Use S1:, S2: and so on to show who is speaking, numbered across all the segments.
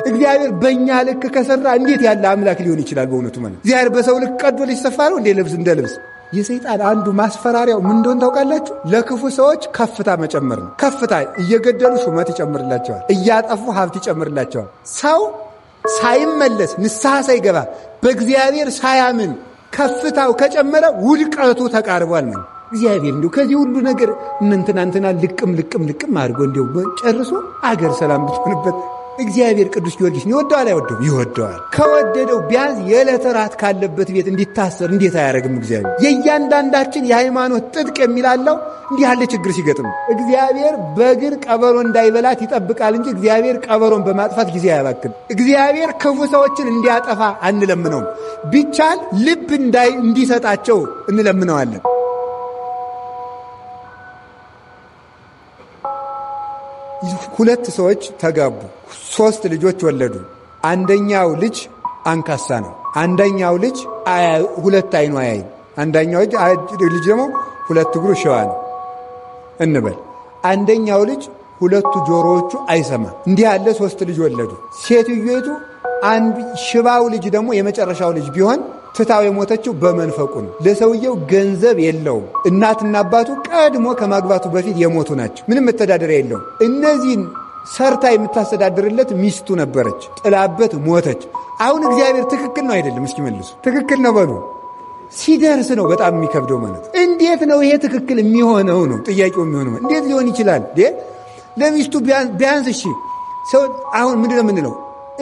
S1: እግዚአብሔር በእኛ ልክ ከሰራ እንዴት ያለ አምላክ ሊሆን ይችላል? በእውነቱ ማለት እግዚአብሔር በሰው ልክ ቀዶ ሊሰፋ ነው እንዴ? ልብስ እንደ ልብስ። የሰይጣን አንዱ ማስፈራሪያው ምን እንደሆነ ታውቃላችሁ? ለክፉ ሰዎች ከፍታ መጨመር ነው። ከፍታ እየገደሉ ሹመት ይጨምርላቸዋል፣ እያጠፉ ሀብት ይጨምርላቸዋል። ሰው ሳይመለስ ንስሐ ሳይገባ በእግዚአብሔር ሳያምን ከፍታው ከጨመረ ውድቀቱ ተቃርቧል ነው። እግዚአብሔር እንዲሁ ከዚህ ሁሉ ነገር እንትና ልቅም አድርጎ እንዲሁ ጨርሶ አገር ሰላም ብትሆንበት እግዚአብሔር ቅዱስ ጊዮርጊስን ይወደዋል አይወደውም? ይወደዋል። ከወደደው ቢያንስ የዕለት ራት ካለበት ቤት እንዲታሰር እንዴት አያደርግም? እግዚአብሔር የእያንዳንዳችን የሃይማኖት ጥጥቅ የሚላለው እንዲህ ያለ ችግር ሲገጥም እግዚአብሔር በግር ቀበሮ እንዳይበላት ይጠብቃል እንጂ እግዚአብሔር ቀበሮን በማጥፋት ጊዜ አያባክን። እግዚአብሔር ክፉ ሰዎችን እንዲያጠፋ አንለምነውም። ቢቻል ልብ እንዲሰጣቸው እንለምነዋለን። ሁለት ሰዎች ተጋቡ፣ 3 ልጆች ወለዱ። አንደኛው ልጅ አንካሳ ነው። አንደኛው ልጅ ሁለት አይኑ አያይም። አንደኛው ልጅ ደግሞ 2 እግሩ ሽባ ነው እንበል። አንደኛው ልጅ 2 ጆሮዎቹ አይሰማም። እንዲህ ያለ 3 ልጅ ወለዱ። ሴትዮቱ ሽባው ልጅ ደግሞ የመጨረሻው ልጅ ቢሆን ትታው የሞተችው በመንፈቁ ነው። ለሰውየው ገንዘብ የለውም። እናትና አባቱ ቀድሞ ከማግባቱ በፊት የሞቱ ናቸው። ምንም መተዳደሪያ የለውም። እነዚህን ሰርታ የምታስተዳድርለት ሚስቱ ነበረች፣ ጥላበት ሞተች። አሁን እግዚአብሔር ትክክል ነው አይደለም? እስኪ መልሱ። ትክክል ነው በሉ። ሲደርስ ነው በጣም የሚከብደው ማለት። እንዴት ነው ይሄ ትክክል የሚሆነው ነው ጥያቄው የሚሆነው። እንዴት ሊሆን ይችላል? ለሚስቱ ቢያንስ እሺ ሰው አሁን ምንድን ነው የምንለው?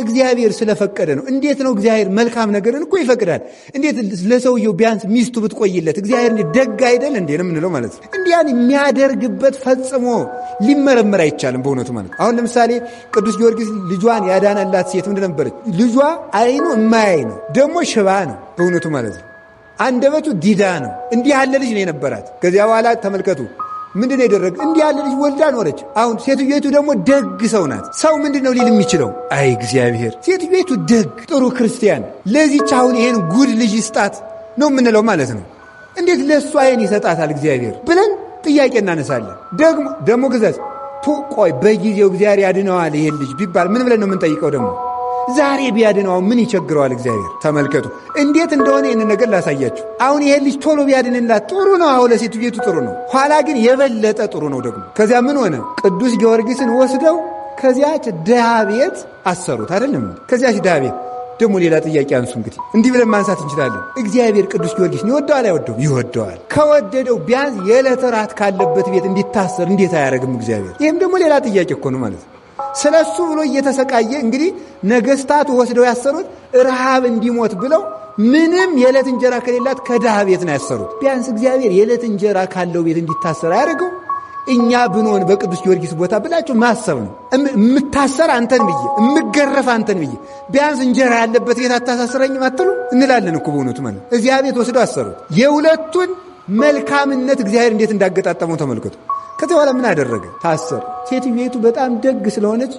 S1: እግዚአብሔር ስለፈቀደ ነው። እንዴት ነው እግዚአብሔር መልካም ነገርን እኮ ይፈቅዳል። እንዴት ለሰውየው ቢያንስ ሚስቱ ብትቆይለት እግዚአብሔር ደግ አይደል እንዴ ነው የምንለው ማለት ነው። እንዲያን የሚያደርግበት ፈጽሞ ሊመረመር አይቻልም በእውነቱ ማለት። አሁን ለምሳሌ ቅዱስ ጊዮርጊስ ልጇን ያዳነላት ሴት ምንድን ነበረች? ልጇ አይኑ እማያይ ነው፣ ደግሞ ሽባ ነው በእውነቱ ማለት ነው። አንደበቱ ዲዳ ነው። እንዲህ ያለ ልጅ ነው የነበራት። ከዚያ በኋላ ተመልከቱ ምንድን ነው የደረገ? እንዲህ ያለ ልጅ ወልዳ ኖረች። አሁን ሴትዮቱ ደግሞ ደግ ሰው ናት። ሰው ምንድን ነው ሊል የሚችለው? አይ እግዚአብሔር ሴትዮቱ ደግ ጥሩ ክርስቲያን ለዚች አሁን ይሄን ጉድ ልጅ ይስጣት ነው የምንለው ማለት ነው። እንዴት ለእሱ አይን ይሰጣታል እግዚአብሔር ብለን ጥያቄ እናነሳለን። ደግሞ ግዛት ቆይ በጊዜው እግዚአብሔር ያድነዋል ይሄን ልጅ ቢባል ምን ብለን ነው የምንጠይቀው? ደግሞ ዛሬ ቢያድነው ምን ይቸግረዋል እግዚአብሔር? ተመልከቱ እንዴት እንደሆነ ይህን ነገር ላሳያችሁ። አሁን ይሄ ልጅ ቶሎ ቢያድንላት ጥሩ ነው። አሁን ለሴትዮቱ ጥሩ ነው። ኋላ ግን የበለጠ ጥሩ ነው ደግሞ። ከዚያ ምን ሆነ? ቅዱስ ጊዮርጊስን ወስደው ከዚያች ድሃ ቤት አሰሩት አይደለም? ከዚያች ድሃ ቤት ደግሞ ሌላ ጥያቄ አንሱ። እንግዲህ እንዲህ ብለን ማንሳት እንችላለን። እግዚአብሔር ቅዱስ ጊዮርጊስን ይወደዋል አይወደውም? ይወደዋል። ከወደደው ቢያንስ የዕለት ራት ካለበት ቤት እንዲታሰር እንዴት አያደርግም እግዚአብሔር? ይህም ደግሞ ሌላ ጥያቄ እኮ ነው ማለት ነው። ስለ እሱ ብሎ እየተሰቃየ እንግዲህ ነገስታቱ ወስደው ያሰሩት ረሃብ እንዲሞት ብለው ምንም የዕለት እንጀራ ከሌላት ከድሃ ቤት ነው ያሰሩት። ቢያንስ እግዚአብሔር የዕለት እንጀራ ካለው ቤት እንዲታሰር አያደርገው? እኛ ብንሆን በቅዱስ ጊዮርጊስ ቦታ ብላችሁ ማሰብ ነው። የምታሰር አንተን ብዬ የምገረፍ አንተን ብዬ ቢያንስ እንጀራ ያለበት ቤት አታሳስረኝም አትሉ እንላለን እኮ በእውነቱ ማለት። እዚያ ቤት ወስደው አሰሩት። የሁለቱን መልካምነት እግዚአብሔር እንዴት እንዳገጣጠመው ተመልከቱ። ከዚያ በኋላ ምን አደረገ? ታሰር። ሴትዮቱ በጣም ደግ ስለሆነች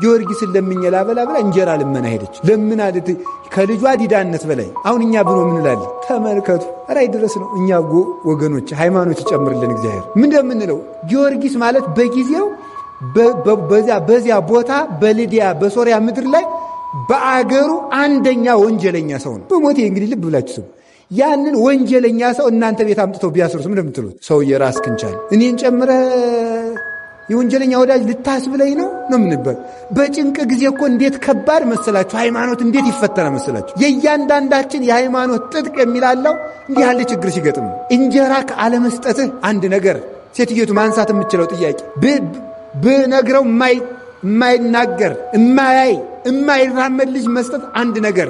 S1: ጊዮርጊስን ለምኜ ላበላ ብላ እንጀራ ልመና ሄደች። ለምን አለ ከልጇ ዲዳነት በላይ አሁን እኛ ብሎ ምን እንላለን? ተመልከቱ። ራይ ድረስ ነው። እኛ ወገኖች ሃይማኖት ይጨምርልን እግዚአብሔር። ምን እንደምንለው ጊዮርጊስ ማለት በጊዜው በዚያ ቦታ በሊዲያ በሶሪያ ምድር ላይ በአገሩ አንደኛ ወንጀለኛ ሰው ነው። በሞቴ እንግዲህ ልብ ብላችሁ ስሙ። ያንን ወንጀለኛ ሰው እናንተ ቤት አምጥተው ቢያስሩት ምን እንደምትሉት? ሰውዬ ራስህን ቻል፣ እኔን ጨምረህ የወንጀለኛ ወዳጅ ልታስብለኝ ነው ምንባል? በጭንቅ ጊዜ እኮ እንዴት ከባድ መሰላችሁ! ሃይማኖት እንዴት ይፈተና መሰላችሁ! የእያንዳንዳችን የሃይማኖት ጥጥቅ የሚላለው እንዲህ ያለ ችግር ሲገጥም ነው። እንጀራ ከአለመስጠትህ አንድ ነገር ሴትዮቱ ማንሳት የምችለው ጥያቄ ብነግረው የማይናገር የማይራመድ ልጅ መስጠት አንድ ነገር፣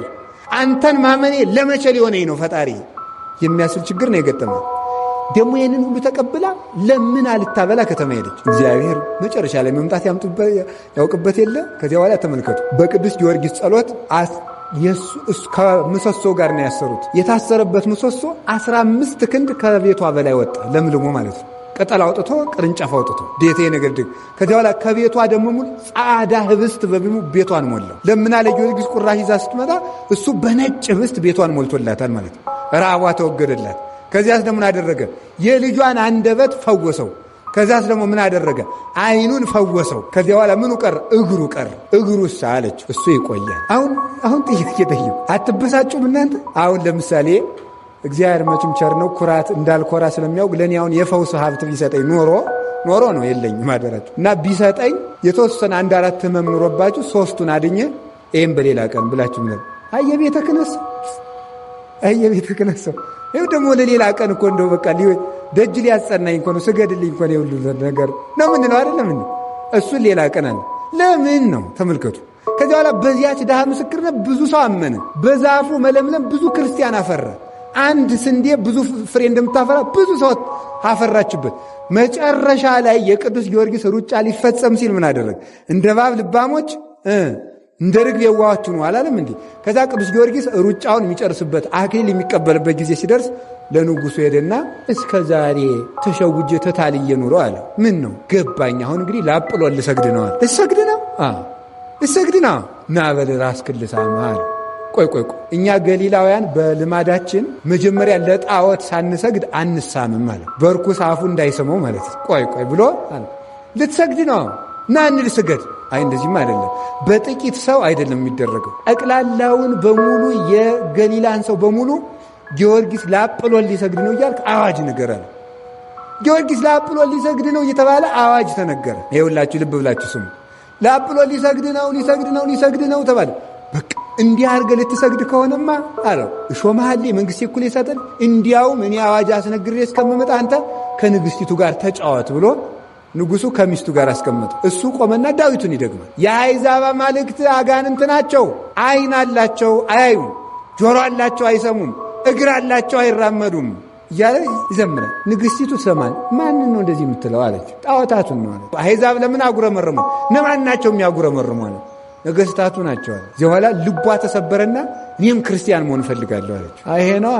S1: አንተን ማመኔ ለመቼ ሊሆነኝ ነው ፈጣሪ የሚያስብል ችግር ነው የገጠመው። ደግሞ ይህንን ሁሉ ተቀብላ ለምን አልታበላ ከተማ ሄደች። እግዚአብሔር መጨረሻ ላይ መምጣት ያውቅበት የለ። ከዚያ በኋላ ተመልከቱ፣ በቅዱስ ጊዮርጊስ ጸሎት ከምሰሶ ጋር ነው ያሰሩት። የታሰረበት ምሰሶ 15 ክንድ ከቤቷ በላይ ወጣ፣ ለምልሞ ማለት ነው። ቅጠል አውጥቶ ቅርንጫፍ አውጥቶ ዴቴ ነገር ድግ። ከዚያ በኋላ ከቤቷ ደግሞ ሙሉ ጻዳ ህብስት በቢሙ ቤቷን ሞላው። ለምና ለጊዮርጊስ ቁራሽ ይዛ ስትመጣ እሱ በነጭ ህብስት ቤቷን ሞልቶላታል ማለት ነው። ረሃቧ ተወገደላት። ከዚያስ ደግሞ አደረገ? የልጇን አንደበት ፈወሰው። ከዛስ ደግሞ ምን አደረገ? አይኑን ፈወሰው። ከዚያ በኋላ ምኑ ቀረ? እግሩ ቀረ። እግሩስ አለች እሱ ይቆያል። አሁን ጥያቄ ጠይቁ። አትበሳጩም እናንተ? አሁን ለምሳሌ እግዚአብሔር መቼም ቸር ነው፣ ኩራት እንዳልኮራ ስለሚያውቅ ለእኔ አሁን የፈውስ ሀብት ቢሰጠኝ ኖሮ ነው የለኝም ማደራችሁ እና ቢሰጠኝ የተወሰነ 1-4 ህመም ኑሮባችሁ 3ቱን አድኜ ይህም በሌላ ቀን ብላችሁ ምን አየቤተ ክህነት ሰው ይኸው ደግሞ ለሌላ ቀን እኮ እንደው በቃ ደጅ ሊያጸናኝ እኮ ነው ስገድልኝ እኮ ነው ሁሉ ነገር ነው ምንለው አይደለም እንዴ? እሱን ሌላ ቀን አለ። ለምን ነው ተመልከቱ። ከዚያ በኋላ በዚያች ድሃ ምስክርነት ብዙ ሰው አመነ። በዛፉ መለምለም ብዙ ክርስቲያን አፈራ። አንድ ስንዴ ብዙ ፍሬ እንደምታፈራ ብዙ ሰው አፈራችበት። መጨረሻ ላይ የቅዱስ ጊዮርጊስ ሩጫ ሊፈጸም ሲል ምን አደረገ? እንደ እባብ ልባሞች እንደ ርግብ የዋሆች ነው አላለም እንዴ? ከዛ ቅዱስ ጊዮርጊስ ሩጫውን የሚጨርስበት አክሊል የሚቀበልበት ጊዜ ሲደርስ ለንጉሱ ሄደና እስከ ዛሬ ተሸውጄ ተታልዬ ኑሮ አለ። ምን ነው ገባኝ። አሁን እንግዲህ ለአጵሎን ልሰግድ ነው አለ። ልሰግድ ነው ና በል ራስህን ልሳም አለ። ቆይ እኛ ገሊላውያን በልማዳችን መጀመሪያ ለጣዖት ሳንሰግድ አንሳምም ማለት በርኩስ አፉ እንዳይሰማው ማለት ቆይ ብሎ ልትሰግድ ነው ና እንልስገድ። አይ እንደዚህም አይደለም። በጥቂት ሰው አይደለም የሚደረገው። ጠቅላላውን በሙሉ የገሊላን ሰው በሙሉ ጊዮርጊስ ለአጵሎን ሊሰግድ ነው እያልክ አዋጅ ንገራል። ጊዮርጊስ ለአጵሎን ሊሰግድ ነው እየተባለ አዋጅ ተነገረ። ይኸውላችሁ ልብ ብላችሁ ስሙ። ለአጵሎን ሊሰግድ ነው ተባለ። በቃ እንዲህ አድርገህ ልትሰግድ ከሆነማ አለው እሾመሃል መንግሥት እኩል ይሰጠን። እንዲያውም እኔ አዋጅ አስነግሬ እስከምመጣ አንተ ከንግሥቲቱ ጋር ተጫወት ብሎ ንጉሱ ከሚስቱ ጋር አስቀመጠ። እሱ ቆመና ዳዊቱን ይደግማል። የአሕዛብ አማልክት አጋንንት ናቸው። ዓይን አላቸው አያዩም፣ ጆሮ አላቸው አይሰሙም፣ እግር አላቸው አይራመዱም እያለ ይዘምራል። ንግሥቲቱ ሰማን ማንን ነው እንደዚህ የምትለው አለች። ጣዖታቱን ነው አለች። አሕዛብ ለምን አጉረመረሙ? እነማን ናቸው የሚያጉረመርሙ አለ። ነገሥታቱ ናቸው አለ። እዚህ በኋላ ልቧ ተሰበረና እኔም ክርስቲያን መሆን እፈልጋለሁ አለች። ይሄ ነዋ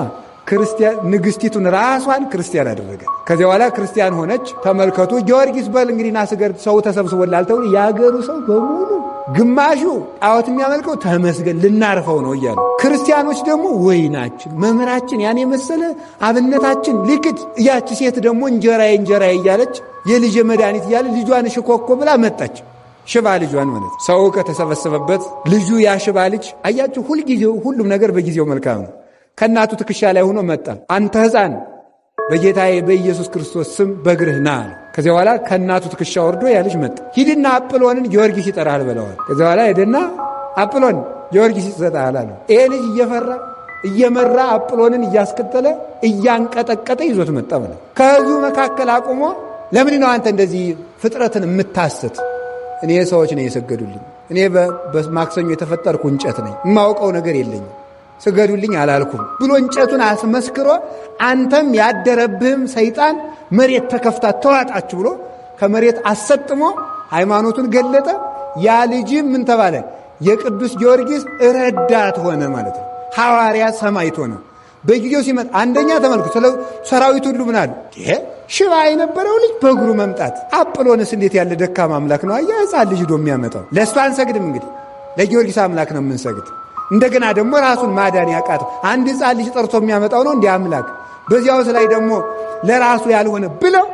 S1: ክርስቲያን። ንግሥቲቱን ራሷን ክርስቲያን አደረገ። ከዚያ በኋላ ክርስቲያን ሆነች። ተመልከቱ። ጊዮርጊስ በል እንግዲህ ና ስገድ፣ ሰው ተሰብስቦላል ተብሎ የአገሩ ሰው በሙሉ ግማሹ ጣዖት የሚያመልከው ተመስገን ልናርፈው ነው እያሉ፣ ክርስቲያኖች ደግሞ ወይናችን መምህራችን ያን የመሰለ አብነታችን ሊክድ፣ ያቺ ሴት ደግሞ እንጀራዬ እያለች የልጅ መድኃኒት እያለ ልጇን ሽኮኮ ብላ መጣች። ሽባ ልጇን ማለት ሰው ከተሰበሰበበት ልጁ ያ ሽባ ልጅ አያችሁ፣ ሁልጊዜው ሁሉም ነገር በጊዜው መልካም ነው። ከእናቱ ትከሻ ላይ ሆኖ መጣ። አንተ ሕፃን በጌታዬ በኢየሱስ ክርስቶስ ስም በእግርህ ና አለ። ከዚያ በኋላ ከእናቱ ትከሻ ወርዶ ያ ልጅ መጣ። ሂድና አጵሎንን ጊዮርጊስ ይጠራል ብለዋል። ከዚያ በኋላ ሄደና አጵሎን ጊዮርጊስ ይሰጣል አለ። ይሄ ልጅ እየመራ አጵሎንን እያስከተለ እያንቀጠቀጠ ይዞት መጣ ብለ ከሕዝቡ መካከል አቁሞ ለምን ነው አንተ እንደዚህ ፍጥረትን የምታስት? እኔ ሰዎች ነው የሰገዱልኝ። እኔ በማክሰኞ የተፈጠርኩ እንጨት ነኝ፣ የማውቀው ነገር የለኝም፣ ስገዱልኝ አላልኩም ብሎ እንጨቱን አስመስክሮ አንተም ያደረብህም ሰይጣን መሬት ተከፍታ ተዋጣችሁ ብሎ ከመሬት አሰጥሞ ሃይማኖቱን ገለጠ። ያ ልጅም ምን ተባለ? የቅዱስ ጊዮርጊስ ረዳት ሆነ ማለት ነው። ሐዋርያ ሰማዕት ሆነ። በጊዜው ሲመጣ አንደኛ ተመልኩ ሰራዊት ሁሉ ምን አሉ? ሽባ የነበረው ልጅ በእግሩ መምጣት። አጵሎንስ እንዴት ያለ ደካማ አምላክ ነው! አያ ሕፃን ልጅ ዶ የሚያመጣው ለእሱ አንሰግድም። እንግዲህ ለጊዮርጊስ አምላክ ነው የምንሰግድ። እንደገና ደግሞ ራሱን ማዳን ያቃተው አንድ ሕፃን ልጅ ጠርቶ የሚያመጣው ነው እንዲህ አምላክ። በዚያውስ ላይ ደግሞ ለራሱ ያልሆነ ብለው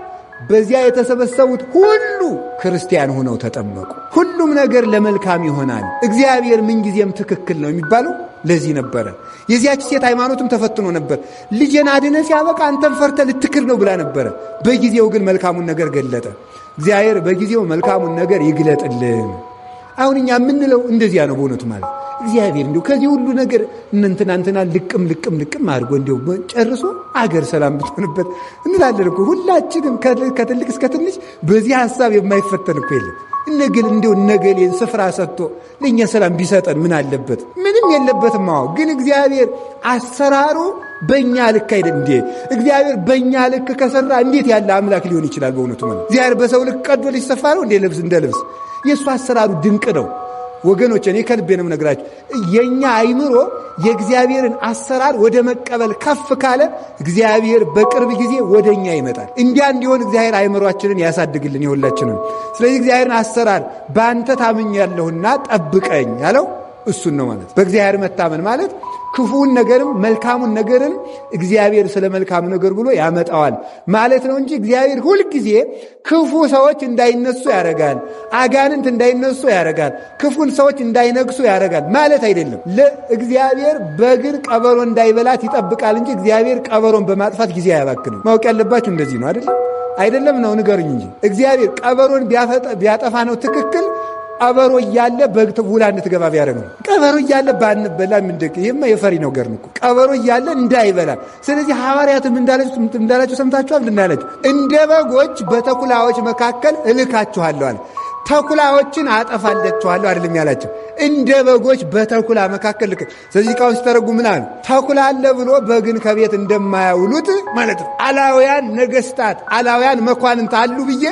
S1: በዚያ የተሰበሰቡት ሁሉ ክርስቲያን ሆነው ተጠመቁ። ሁሉም ነገር ለመልካም ይሆናል። እግዚአብሔር ምንጊዜም ትክክል ነው የሚባለው ለዚህ ነበረ። የዚያች ሴት ሃይማኖትም ተፈትኖ ነበር። ልጄን አድነ ሲያበቃ አንተም ፈርተ ልትክር ነው ብላ ነበረ። በጊዜው ግን መልካሙን ነገር ገለጠ። እግዚአብሔር በጊዜው መልካሙን ነገር ይግለጥልን። አሁን እኛ የምንለው እንደዚያ ነው በእውነቱ ማለት እግዚአብሔር እንዲሁ ከዚህ ሁሉ ነገር እንትና ልቅም አድርጎ እንዲሁ ጨርሶ አገር ሰላም ብትሆንበት እንላለን እኮ ሁላችንም ከትልቅ እስከ ትንሽ በዚህ ሐሳብ የማይፈተን እኮ የለም። እነገሌን ስፍራ ሰጥቶ ለእኛ ሰላም ቢሰጠን ምን አለበት? ምንም የለበትም። አዎ ግን እግዚአብሔር አሰራሩ በእኛ ልክ አይደል እንዴ? እግዚአብሔር በእኛ ልክ ከሰራ እንዴት ያለ አምላክ ሊሆን ይችላል? በእውነቱ ማለት እግዚአብሔር በሰው ልክ ቀዶ ሊሰፋ ነው እንዴ? እንደ ልብስ የእሱ አሰራሩ ድንቅ ነው ወገኖች። እኔ ከልቤ ነው የምነግራችሁ። የእኛ አይምሮ የእግዚአብሔርን አሰራር ወደ መቀበል ከፍ ካለ እግዚአብሔር በቅርብ ጊዜ ወደ እኛ ይመጣል። እንዲያ እንዲሆን እግዚአብሔር አይምሯችንን ያሳድግልን የሁላችንም። ስለዚህ እግዚአብሔርን አሰራር በአንተ ታምኛለሁና ጠብቀኝ ያለው እሱን ነው ማለት። በእግዚአብሔር መታመን ማለት ክፉን ነገርም መልካሙን ነገርን እግዚአብሔር ስለ መልካሙ ነገር ብሎ ያመጣዋል ማለት ነው እንጂ እግዚአብሔር ሁልጊዜ ክፉ ሰዎች እንዳይነሱ ያደርጋል፣ አጋንንት እንዳይነሱ ያደርጋል፣ ክፉን ሰዎች እንዳይነግሱ ያደርጋል ማለት አይደለም። እግዚአብሔር በግን ቀበሮ እንዳይበላት ይጠብቃል እንጂ እግዚአብሔር ቀበሮን በማጥፋት ጊዜ አያባክንም። ማወቅ ያለባችሁ እንደዚህ ነው አይደለም ነው ንገሩኝ እንጂ እግዚአብሔር ቀበሮን ቢያጠፋ ነው ትክክል። ቀበሮ እያለ በግ ውላ እንድትገባ ቢያደርግ ነው። ቀበሮ እያለ ባንበላ ምንድቅ ይሄማ የፈሪ ነው ገር ነው። ቀበሮ እያለ እንዳይበላ። ስለዚህ ሐዋርያትም እንዳላችሁ ሰምታችኋል። እንዳላችሁ እንደ በጎች በተኩላዎች መካከል እልካችኋለሁ አለ። ተኩላዎችን አጠፋላችኋለሁ አይደለም ያላቸው፣ እንደ በጎች በተኩላ መካከል ልክ። ስለዚህ ቃውን ሲተረጉ ምን አሉ? ተኩላ አለ ብሎ በግን ከቤት እንደማያውሉት ማለት ነው። አላውያን ነገስታት፣ አላውያን መኳንንት አሉ ብዬ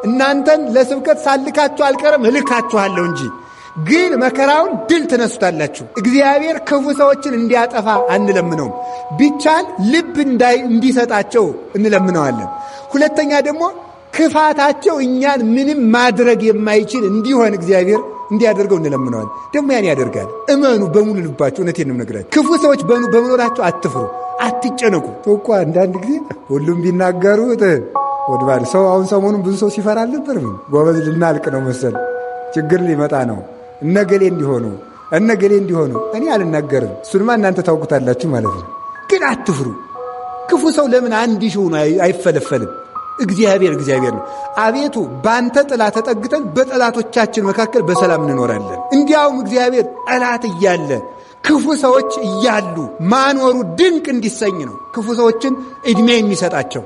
S1: እናንተን ለስብከት ሳልካችሁ አልቀርም፣ እልካችኋለሁ እንጂ ግን መከራውን ድል ትነሱታላችሁ። እግዚአብሔር ክፉ ሰዎችን እንዲያጠፋ አንለምነውም። ቢቻል ልብ እንዲሰጣቸው እንለምነዋለን። ሁለተኛ ደግሞ ክፋታቸው እኛን ምንም ማድረግ የማይችል እንዲሆን እግዚአብሔር እንዲያደርገው እንለምነዋል። ደግሞ ያን ያደርጋል። እመኑ በሙሉ ልባችሁ። እውነቴን ነው የምነግራችሁ። ክፉ ሰዎች በመኖራቸው አትፍሩ፣ አትጨነቁ። እኮ አንዳንድ ጊዜ ሁሉም ቢናገሩት ወድባል ሰው አሁን ሰሞኑን ብዙ ሰው ሲፈራ አልነበር? ምን ጎበዝ ልናልቅ ነው መሰል ችግር ሊመጣ ነው እነገሌ እንዲሆኑ እኔ አልናገርም። እሱንማ እናንተ ታውቁታላችሁ ማለት ነው። ግን አትፍሩ። ክፉ ሰው ለምን አንድ ሺህ ሆኖ አይፈለፈልም? እግዚአብሔር ነው። አቤቱ ባንተ ጥላ ተጠግተን በጠላቶቻችን መካከል በሰላም እንኖራለን። እንዲያውም እግዚአብሔር ጠላት እያለ ክፉ ሰዎች እያሉ ማኖሩ ድንቅ እንዲሰኝ ነው ክፉ ሰዎችን ዕድሜ የሚሰጣቸው።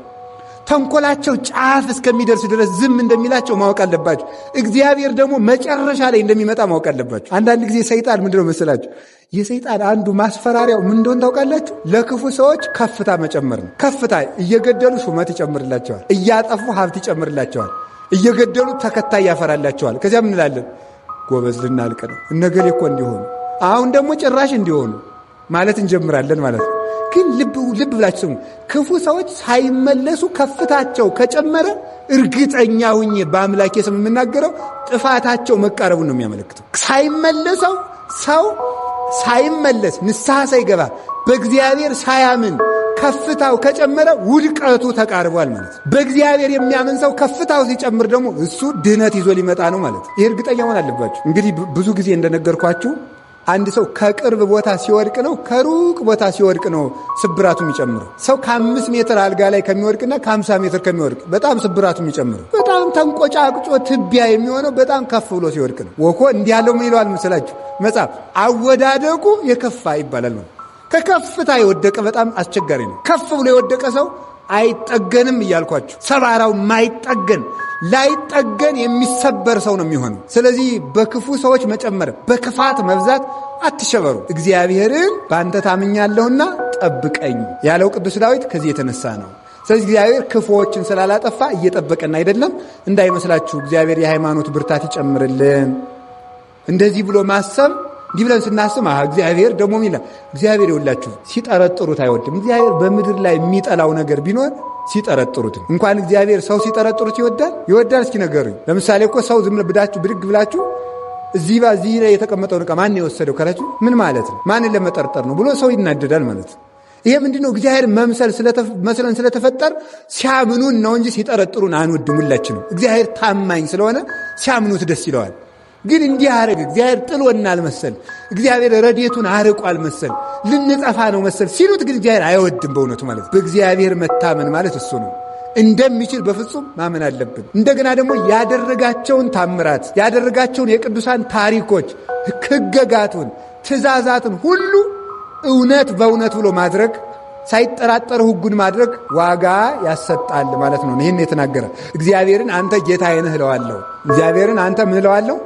S1: ተንኮላቸው ጫፍ እስከሚደርስ ድረስ ዝም እንደሚላቸው ማወቅ አለባቸው። እግዚአብሔር ደግሞ መጨረሻ ላይ እንደሚመጣ ማወቅ አለባቸው። አንዳንድ ጊዜ ሰይጣን ምንድነው መሰላችሁ? የሰይጣን አንዱ ማስፈራሪያው ምን እንደሆነ ታውቃላችሁ? ለክፉ ሰዎች ከፍታ መጨመር ነው። ከፍታ እየገደሉ ሹመት ይጨምርላቸዋል፣ እያጠፉ ሀብት ይጨምርላቸዋል፣ እየገደሉ ተከታይ ያፈራላቸዋል። ከዚያ ምን እንላለን? ጎበዝ ልናልቅ ነው እነገሌ እኮ እንዲሆኑ፣ አሁን ደግሞ ጭራሽ እንዲሆኑ ማለት እንጀምራለን ማለት ነው። ግን ልብ ብላችሁ ስሙ። ክፉ ሰዎች ሳይመለሱ ከፍታቸው ከጨመረ እርግጠኛ ሁኜ በአምላኬ ስም የምናገረው ጥፋታቸው መቃረቡን ነው የሚያመለክተው። ሰው ሳይመለስ ንስሐ ሳይገባ በእግዚአብሔር ሳያምን ከፍታው ከጨመረ ውድቀቱ ተቃርቧል ማለት ነው። በእግዚአብሔር የሚያምን ሰው ከፍታው ሲጨምር ደግሞ እሱ ድህነት ይዞ ሊመጣ ነው ማለት ነው። ይህ እርግጠኛ ሆን አለባችሁ። እንግዲህ ብዙ ጊዜ እንደነገርኳችሁ አንድ ሰው ከቅርብ ቦታ ሲወድቅ ነው ከሩቅ ቦታ ሲወድቅ ነው ስብራቱ የሚጨምረው። ሰው ከ5 ሜትር አልጋ ላይ ከሚወድቅና ከ50 ሜትር ከሚወድቅ በጣም ስብራቱ የሚጨምረው። በጣም ተንቆጫቅጮ ትቢያ የሚሆነው በጣም ከፍ ብሎ ሲወድቅ ነው። ወኮ እንዲህ ያለው ምን ይለዋል መሰላችሁ መጽሐፍ? አወዳደቁ የከፋ ይባላል ነው። ከከፍታ የወደቀ በጣም አስቸጋሪ ነው። ከፍ ብሎ የወደቀ ሰው አይጠገንም እያልኳችሁ፣ ሰባራው ማይጠገን ላይጠገን የሚሰበር ሰው ነው የሚሆነው። ስለዚህ በክፉ ሰዎች መጨመር፣ በክፋት መብዛት አትሸበሩ። እግዚአብሔርን በአንተ ታምኛለሁና ጠብቀኝ ያለው ቅዱስ ዳዊት ከዚህ የተነሳ ነው። ስለዚህ እግዚአብሔር ክፉዎችን ስላላጠፋ እየጠበቀን አይደለም እንዳይመስላችሁ። እግዚአብሔር የሃይማኖት ብርታት ይጨምርልን። እንደዚህ ብሎ ማሰብ እንዲህ ብለን ስናስብ እግዚአብሔር ደግሞ ይላል። እግዚአብሔር ይወላችሁ ሲጠረጥሩት አይወድም። እግዚአብሔር በምድር ላይ የሚጠላው ነገር ቢኖር ሲጠረጥሩት። እንኳን እግዚአብሔር ሰው ሲጠረጥሩት ይወዳል። እስኪ ነገሩኝ። ለምሳሌ እኮ ሰው ዝም ብላችሁ ብድግ ብላችሁ እዚህ ላይ የተቀመጠውን ዕቃ ማን የወሰደው ካላችሁ ምን ማለት ነው? ማንን ለመጠርጠር ነው ብሎ ሰው ይናደዳል ማለት ነው። ይሄ ምንድነው? እግዚአብሔር መስለን ስለተፈጠር ሲያምኑን ነው እንጂ ሲጠረጥሩን አንወድም ሁላችንም። እግዚአብሔር ታማኝ ስለሆነ ሲያምኑት ደስ ይለዋል። ግን እንዲህ አረግ እግዚአብሔር ጥሎናል መሰል፣ እግዚአብሔር ረድኤቱን አርቋል መሰል፣ ልንጠፋ ነው መሰል ሲሉት ግን እግዚአብሔር አይወድም በእውነቱ ማለት ነው። በእግዚአብሔር መታመን ማለት እሱ ነው። እንደሚችል በፍጹም ማመን አለብን። እንደገና ደግሞ ያደረጋቸውን ታምራት፣ ያደረጋቸውን የቅዱሳን ታሪኮች፣ ሕገጋቱን፣ ትእዛዛትን ሁሉ እውነት በእውነት ብሎ ማድረግ፣ ሳይጠራጠር ሕጉን ማድረግ ዋጋ ያሰጣል ማለት ነው። ይህን የተናገረ እግዚአብሔርን አንተ ጌታዬ ነህ እለዋለሁ። እግዚአብሔርን አንተ ምን እለዋለሁ?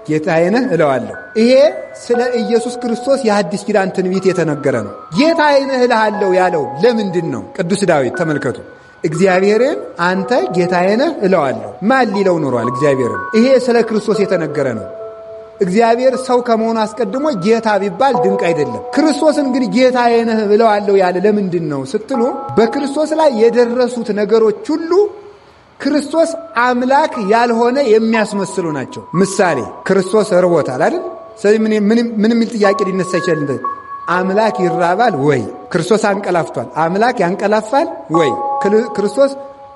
S1: ጌታዬ ነህ እለዋለሁ። ይሄ ስለ ኢየሱስ ክርስቶስ የሐዲስ ኪዳን ትንቢት የተነገረ ነው። ጌታዬ ነህ እልሃለሁ ያለው ለምንድን ነው? ቅዱስ ዳዊት ተመልከቱ። እግዚአብሔርን አንተ ጌታዬ ነህ እለዋለሁ ማን ሊለው ኖሯል? እግዚአብሔርን። ይሄ ስለ ክርስቶስ የተነገረ ነው። እግዚአብሔር ሰው ከመሆኑ አስቀድሞ ጌታ ቢባል ድንቅ አይደለም? ክርስቶስን ግን ጌታዬ ነህ እለዋለሁ ያለ ለምንድን ነው ስትሉ፣ በክርስቶስ ላይ የደረሱት ነገሮች ሁሉ ክርስቶስ አምላክ ያልሆነ የሚያስመስሉ ናቸው። ምሳሌ ክርስቶስ ርቦታል አይደል? ስለዚህ ምን የሚል ጥያቄ ሊነሳ ይችላል? አምላክ ይራባል ወይ? ክርስቶስ አንቀላፍቷል። አምላክ ያንቀላፋል ወይ? ክርስቶስ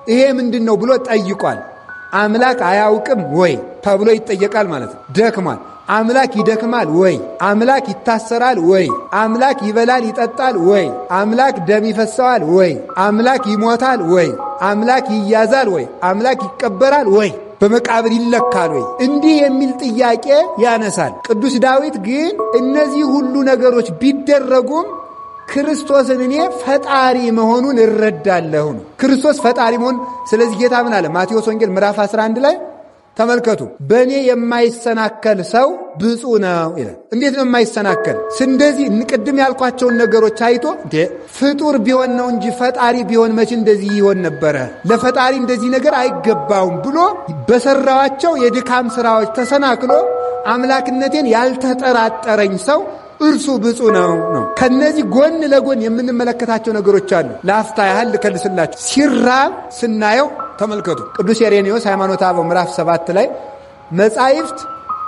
S1: ይሄ ምንድነው ብሎ ጠይቋል። አምላክ አያውቅም ወይ ተብሎ ይጠየቃል ማለት ነው። ደክሟል። አምላክ ይደክማል ወይ? አምላክ ይታሰራል ወይ? አምላክ ይበላል ይጠጣል ወይ? አምላክ ደም ይፈሰዋል ወይ? አምላክ ይሞታል ወይ? አምላክ ይያዛል ወይ? አምላክ ይቀበራል ወይ? በመቃብር ይለካል ወይ? እንዲህ የሚል ጥያቄ ያነሳል። ቅዱስ ዳዊት ግን እነዚህ ሁሉ ነገሮች ቢደረጉም ክርስቶስን እኔ ፈጣሪ መሆኑን እረዳለሁ ነው። ክርስቶስ ፈጣሪ መሆኑን። ስለዚህ ጌታ ምን አለ? ማቴዎስ ወንጌል ምዕራፍ 11 ላይ ተመልከቱ። በእኔ የማይሰናከል ሰው ብፁዕ ነው ይላል። እንዴት ነው የማይሰናከል? እንደዚህ ቅድም ያልኳቸውን ነገሮች አይቶ ፍጡር ቢሆን ነው እንጂ ፈጣሪ ቢሆን መቼ እንደዚህ ይሆን ነበረ? ለፈጣሪ እንደዚህ ነገር አይገባውም ብሎ በሰራዋቸው የድካም ስራዎች ተሰናክሎ አምላክነቴን ያልተጠራጠረኝ ሰው እርሱ ብፁዕ ነው ነው። ከነዚህ ጎን ለጎን የምንመለከታቸው ነገሮች አሉ። ለአፍታ ያህል ልከልስላችሁ። ሲራብ ስናየው ተመልከቱ። ቅዱስ ኢሬኔዎስ ሃይማኖተ አበው ምዕራፍ 7 ላይ መጻሕፍት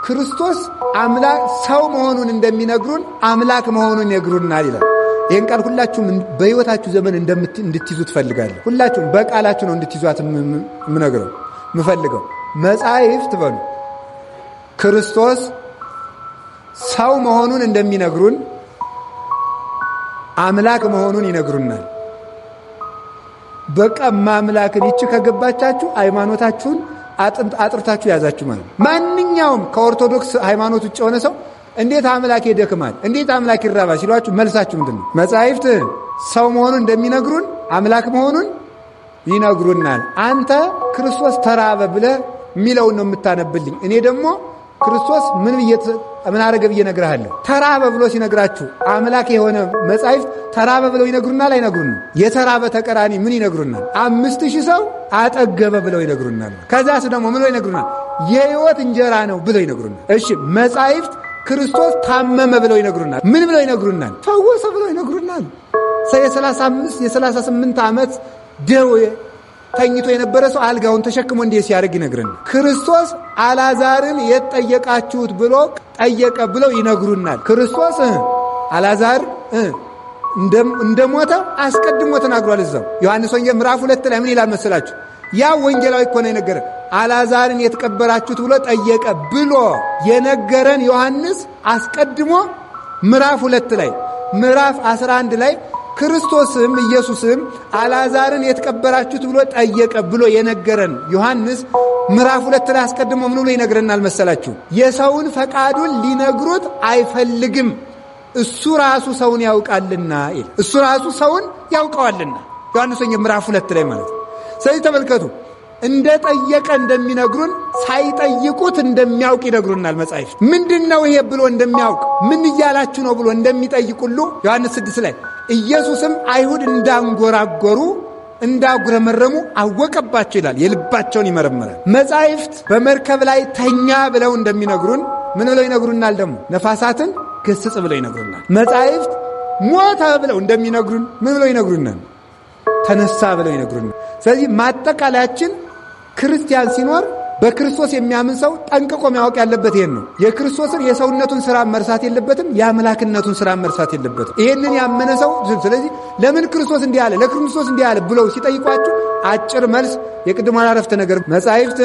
S1: ክርስቶስ አምላክ ሰው መሆኑን እንደሚነግሩን አምላክ መሆኑን ይነግሩናል ይላል። ይህን ቃል ሁላችሁም በሕይወታችሁ ዘመን እንድትይዙ ትፈልጋለሁ። ሁላችሁም በቃላችሁ ነው እንድትይዟት ምፈልገው። መጻሕፍት በሉ ክርስቶስ ሰው መሆኑን እንደሚነግሩን አምላክ መሆኑን ይነግሩናል። በቃ ማምላክን ይች ከገባቻችሁ ሃይማኖታችሁን አጥርታችሁ ያዛችሁ ማለት ነው። ማንኛውም ከኦርቶዶክስ ሃይማኖት ውጭ የሆነ ሰው እንዴት አምላክ ይደክማል፣ እንዴት አምላክ ይራባል ሲሏችሁ መልሳችሁ ምንድን ነው? መጻሕፍት ሰው መሆኑን እንደሚነግሩን አምላክ መሆኑን ይነግሩናል። አንተ ክርስቶስ ተራበ ብለህ የሚለውን ነው የምታነብልኝ። እኔ ደግሞ ክርስቶስ ምን አረገ ብዬ እነግርሃለሁ። ተራበ ብሎ ሲነግራችሁ አምላክ የሆነ መጻሕፍት ተራበ ብለው ይነግሩናል አይነግሩንም? የተራበ ተቀራኒ ምን ይነግሩናል? 5000 ሰው አጠገበ ብለው ይነግሩናል። ከዛስ ደግሞ ምን ብለው ይነግሩናል? የሕይወት እንጀራ ነው ብለው ይነግሩናል። እሺ መጻሕፍት ክርስቶስ ታመመ ብለው ይነግሩናል። ምን ብለው ይነግሩናል? ፈወሰ ብለው ይነግሩናል። የ38 ዓመት ደዌ ተኝቶ የነበረ ሰው አልጋውን ተሸክሞ እንዴት ሲያደርግ ይነግረናል። ክርስቶስ አልዓዛርን የት ጠየቃችሁት ብሎ ጠየቀ ብለው ይነግሩናል። ክርስቶስ አልዓዛር እንደሞተ አስቀድሞ ተናግሯል። እዛው ዮሐንስ ወንጌል ምዕራፍ 2 ላይ ምን ይላል መሰላችሁ? ያ ወንጌላዊ እኮ ነው የነገረን። አልዓዛርን የት ቀበራችሁት ብሎ ጠየቀ ብሎ የነገረን ዮሐንስ አስቀድሞ ምዕራፍ 2 ላይ ምዕራፍ 11 ላይ ክርስቶስም ኢየሱስም አልዓዛርን የት ቀበራችሁት ብሎ ጠየቀ ብሎ የነገረን ዮሐንስ ምዕራፍ 2 ላይ አስቀድሞ ምን ብሎ ይነግረናል መሰላችሁ? የሰውን ፈቃዱን ሊነግሩት አይፈልግም፣ እሱ ራሱ ሰውን ያውቃልና ይል። እሱ ራሱ ሰውን ያውቀዋልና ዮሐንስ ወንጌል ምዕራፍ 2 ላይ ማለት ነው። ስለዚህ ተመልከቱ፣ እንደ ጠየቀ እንደሚነግሩን ሳይጠይቁት እንደሚያውቅ ይነግሩናል መጻሕፍት። ምንድነው ይሄ ብሎ እንደሚያውቅ ምን እያላችሁ ነው ብሎ እንደሚጠይቁሉ ዮሐንስ 6 ላይ ኢየሱስም አይሁድ እንዳንጎራጎሩ እንዳጉረመረሙ አወቀባቸው ይላል። የልባቸውን ይመረምራል። መጻሕፍት በመርከብ ላይ ተኛ ብለው እንደሚነግሩን ምን ብለው ይነግሩናል? ደግሞ ነፋሳትን ገስጽ ብለው ይነግሩናል። መጻሕፍት ሞተ ብለው እንደሚነግሩን ምን ብለው ይነግሩናል? ተነሳ ብለው ይነግሩናል። ስለዚህ ማጠቃለያችን ክርስቲያን ሲኖር በክርስቶስ የሚያምን ሰው ጠንቅቆ ማወቅ ያለበት ይሄን ነው። የክርስቶስን የሰውነቱን ሥራ መርሳት የለበትም፣ የአምላክነቱን ሥራ መርሳት የለበትም። ይሄንን ያመነ ሰው ስለዚህ ለምን ክርስቶስ እንዲህ አለ፣ ለክርስቶስ እንዲህ አለ ብለው ሲጠይቋችሁ አጭር መልስ የቅድሞ አረፍተ ነገር መጻሕፍት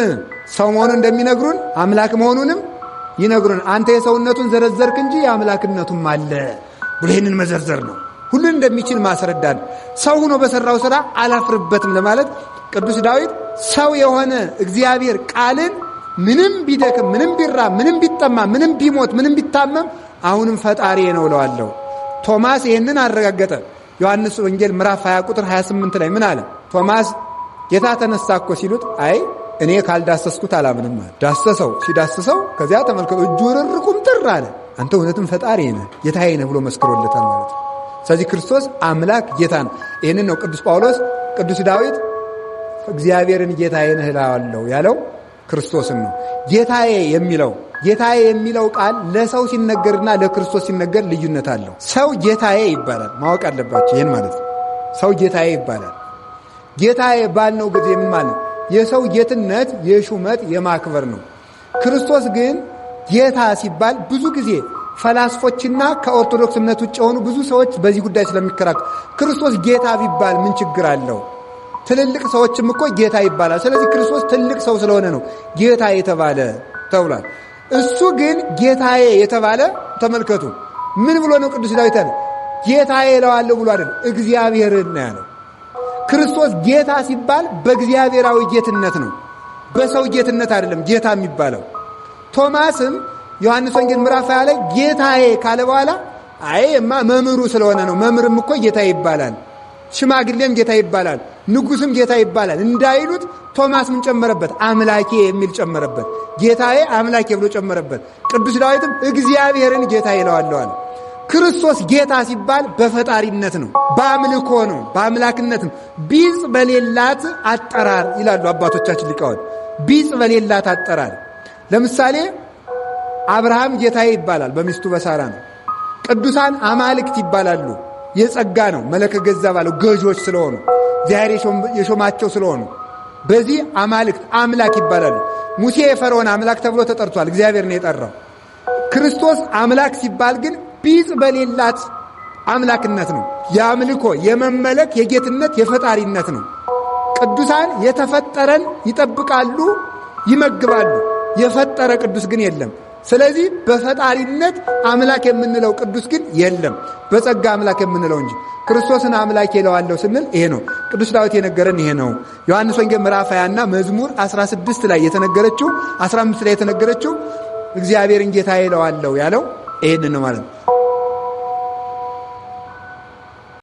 S1: ሰው መሆኑን እንደሚነግሩን አምላክ መሆኑንም ይነግሩን። አንተ የሰውነቱን ዘረዘርክ እንጂ የአምላክነቱም አለ ብሎ ይሄንን መዘርዘር ነው። ሁሉን እንደሚችል ማስረዳት። ሰው ሆኖ በሰራው ሥራ አላፍርበትም ለማለት ቅዱስ ዳዊት ሰው የሆነ እግዚአብሔር ቃልን ምንም ቢደክም፣ ምንም ቢራብ፣ ምንም ቢጠማ፣ ምንም ቢሞት፣ ምንም ቢታመም አሁንም ፈጣሪ ነው እለዋለሁ። ቶማስ ይህንን አረጋገጠ። ዮሐንስ ወንጌል ምዕራፍ 20 ቁጥር 28 ላይ ምን አለ? ቶማስ ጌታ ተነሳ እኮ ሲሉት አይ እኔ ካልዳሰስኩት አላምንም አለ። ዳሰሰው። ሲዳስሰው ከዚያ ተመልከቱ እጁ ርርቁም ጥር አለ። አንተ እውነትም ፈጣሪ ነህ ጌታዬ ነህ ብሎ መስክሮለታል ማለት ነው። ስለዚህ ክርስቶስ አምላክ ጌታ ነው። ይህንን ነው ቅዱስ ጳውሎስ ቅዱስ ዳዊት እግዚአብሔርን ጌታዬ ነህ እለዋለሁ ያለው ክርስቶስን ነው። ጌታዬ የሚለው ቃል ለሰው ሲነገርና ለክርስቶስ ሲነገር ልዩነት አለው። ሰው ጌታዬ ይባላል፣ ማወቅ አለባቸው ይህን ማለት ነው። ሰው ጌታዬ ይባላል። ጌታዬ ባልነው ጊዜ ምን ማለት? የሰው ጌትነት የሹመት የማክበር ነው። ክርስቶስ ግን ጌታ ሲባል ብዙ ጊዜ ፈላስፎችና ከኦርቶዶክስ እምነት ውጭ የሆኑ ብዙ ሰዎች በዚህ ጉዳይ ስለሚከራከሩ ክርስቶስ ጌታ ቢባል ምን ችግር አለው? ትልልቅ ሰዎችም እኮ ጌታ ይባላል። ስለዚህ ክርስቶስ ትልቅ ሰው ስለሆነ ነው ጌታ የተባለ ተብሏል። እሱ ግን ጌታዬ የተባለ ተመልከቱ፣ ምን ብሎ ነው ቅዱስ ዳዊት ያለ? ጌታዬ እለዋለሁ ብሎ አይደል፣ እግዚአብሔርን ነው ያለው። ክርስቶስ ጌታ ሲባል በእግዚአብሔራዊ ጌትነት ነው፣ በሰው ጌትነት አይደለም ጌታ የሚባለው። ቶማስም ዮሐንስ ወንጌል ምዕራፍ 20 ላይ ጌታዬ ካለ በኋላ አይማ መምህሩ ስለሆነ ነው፣ መምህርም እኮ ጌታ ይባላል፣ ሽማግሌም ጌታ ይባላል፣ ንጉስም ጌታ ይባላል እንዳይሉት ቶማስ ምን ጨመረበት? አምላኬ የሚል ጨመረበት። ጌታዬ አምላኬ ብሎ ጨመረበት። ቅዱስ ዳዊትም እግዚአብሔርን ጌታዬ እለዋለሁ አለ። ክርስቶስ ጌታ ሲባል በፈጣሪነት ነው፣ በአምልኮ ነው፣ በአምላክነት ነው። ቢጽ በሌላት አጠራር ይላሉ አባቶቻችን ሊቃውንት። ቢጽ በሌላት አጠራር ለምሳሌ አብርሃም ጌታዬ ይባላል፣ በሚስቱ በሳራ ነው። ቅዱሳን አማልክት ይባላሉ፣ የጸጋ ነው፣ መለከ ገዛ ባለው ገዦች ስለሆኑ እግዚአብሔር የሾማቸው ስለሆኑ በዚህ አማልክት አምላክ ይባላሉ። ሙሴ የፈርዖን አምላክ ተብሎ ተጠርቷል፣ እግዚአብሔር ነው የጠራው። ክርስቶስ አምላክ ሲባል ግን ቢጽ በሌላት አምላክነት ነው። የአምልኮ የመመለክ የጌትነት የፈጣሪነት ነው። ቅዱሳን የተፈጠረን ይጠብቃሉ፣ ይመግባሉ። የፈጠረ ቅዱስ ግን የለም። ስለዚህ በፈጣሪነት አምላክ የምንለው ቅዱስ ግን የለም፣ በጸጋ አምላክ የምንለው እንጂ። ክርስቶስን አምላክ እለዋለሁ ስንል ይሄ ነው። ቅዱስ ዳዊት የነገረን ይሄ ነው። ዮሐንስ ወንጌል ምዕራፍ 20 እና መዝሙር 16 ላይ የተነገረችው 15 ላይ የተነገረችው እግዚአብሔርን ጌታዬ እለዋለሁ ያለው ይሄንን ነው ማለት ነው።